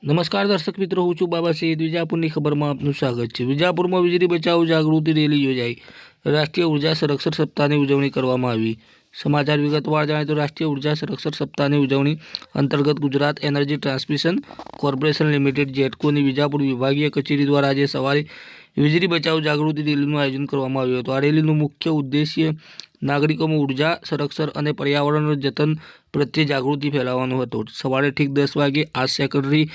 નમસ્કાર દર્શક મિત્રો, હું છું બાબા સૈયદ. વિજાપુરની ખબરમાં આપનું સ્વાગત છે. વિજાપુરમાં વીજળી બચાવો જાગૃતિ રેલી યોજાઈ. રાષ્ટ્રીય ઉર્જા સંરક્ષણ સપ્તાહની ઉજવણી કરવામાં આવી. સમાચાર વિગતવાર જાણીએ તો રાષ્ટ્રીય ઉર્જા સંરક્ષણ સપ્તાહની ઉજવણી અંતર્ગત Gujarat energy transmission corporation limited જેટકોની વિજાપુર વિભાગીય કચેરી દ્વારા આજે સવારે વીજળી બચાવો જાગૃતિ રેલીનું આયોજન કરવામાં આવ્યું હતું. આ રેલીનું મુખ્ય ઉદ્દેશ્ય નાગરિકોમાં ઉર્જા સંરક્ષણ અને પર્યાવરણનું જતન પ્રત્યે જાગૃતિ ફેલાવવાનો હતો. સવારે ઠીક 10 વાગે આ સેકન્ડરી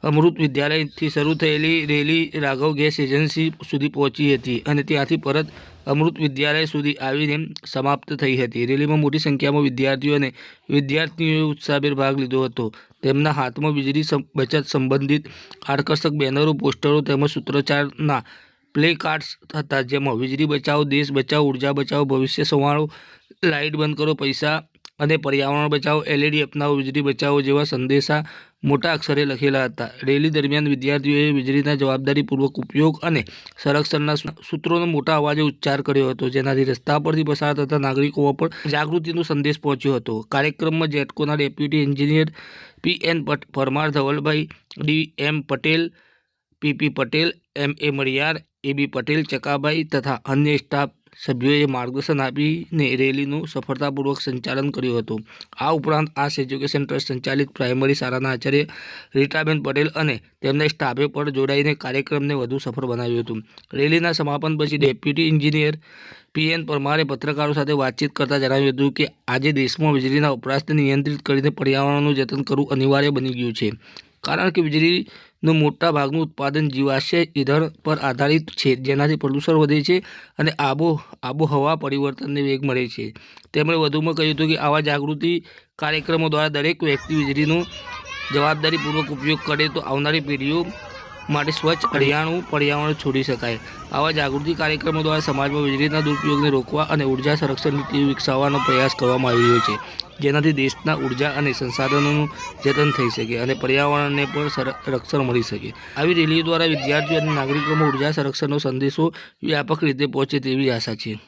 અમૃત વિદ્યાલયથી શરૂ થયેલી રેલી રાઘવ ગેસ એજન્સી સુધી પહોંચી હતી અને ત્યાંથી પરત અમૃત વિદ્યાલય સુધી આવીને સમાપ્ત થઈ હતી. રેલીમાં મોટી સંખ્યામાં વિદ્યાર્થીઓ અને વિદ્યાર્થીનીઓએ ઉત્સાહભેર ભાગ લીધો હતો. તેમના હાથમાં વીજળી બચત સંબંધિત આકર્ષક બેનરો, પોસ્ટરો તેમજ સૂત્રોચ્ચારના પ્લે કાર્ડ્સ હતા, જેમાં વીજળી બચાવો, દેશ બચાવો, ઉર્જા બચાવો, ભવિષ્ય સંવારો, લાઇટ બંધ કરો, પૈસા અને પર્યાવરણ બચાવો, એલઈડી અપનાવો, વીજળી બચાવો જેવા સંદેશા મોટા અક્ષરે લખેલા હતા. રેલી દરમિયાન વિદ્યાર્થીઓએ વીજળીના જવાબદારીપૂર્વક ઉપયોગ અને સંરક્ષણના સૂત્રોનો મોટા અવાજે ઉચ્ચાર કર્યો હતો, જેનાથી રસ્તા પરથી પસાર થતા નાગરિકોમાં પણ જાગૃતિનો સંદેશ પહોંચ્યો હતો. કાર્યક્રમમાં જેટકોના deputy engineer P N. Parmar, Dhavalbhai D M. Patel, P P. Patel, M A. Mariyar, A B. Patel, Chakabhai તથા અન્ય સ્ટાફ સભ્યોએ માર્ગદર્શન આપીને રેલીનું સફળતાપૂર્વક સંચાલન કર્યું હતું. આ ઉપરાંત આસ એજ્યુકેશન ટ્રસ્ટ સંચાલિત પ્રાઇમરી શાળાના આચાર્ય રીટાબેન પટેલ અને તેમના સ્ટાફે પણ જોડાઈને કાર્યક્રમને વધુ સફળ બનાવ્યું હતું. રેલીના સમાપન પછી ડેપ્યુટી એન્જિનિયર પી.એન. પરમારે પત્રકારો સાથે વાતચીત કરતા જણાવ્યું હતું કે આજે દેશમાં વીજળીના વપરાશને નિયંત્રિત કરીને પર્યાવરણનું જતન કરવું અનિવાર્ય બની ગયું છે, કારણ કે વીજળીનું મોટા ભાગનું ઉત્પાદન જીવાશ્મ ઇંધણ પર આધારિત છે, જેનાથી પ્રદૂષણ વધે છે અને આબોહવા પરિવર્તનને વેગ મળે છે. તેમણે વધુમાં કહ્યું હતું કે આવા જાગૃતિ કાર્યક્રમો દ્વારા દરેક વ્યક્તિ વીજળીનો જવાબદારીપૂર્વક ઉપયોગ કરે તો આવનારી પેઢીઓ માટે સ્વચ્છ હરિયાળું પર્યાવરણ છોડી શકાય. આવા જાગૃતિ કાર્યક્રમો દ્વારા સમાજમાં વીજળીના દુરુપયોગને રોકવા અને ઉર્જા સંરક્ષણની ટેવ વિકસાવવાનો પ્રયાસ કરવામાં આવી રહ્યો છે, જેનાથી દેશના ઉર્જા અને સંસાધનોનું જતન થઈ શકે અને પર્યાવરણને પણ રક્ષણ મળી શકે. આવી રેલીઓ દ્વારા વિદ્યાર્થીઓ અને નાગરિકોમાં ઉર્જા સંરક્ષણનો સંદેશો વ્યાપક રીતે પહોંચે તેવી આશા છે.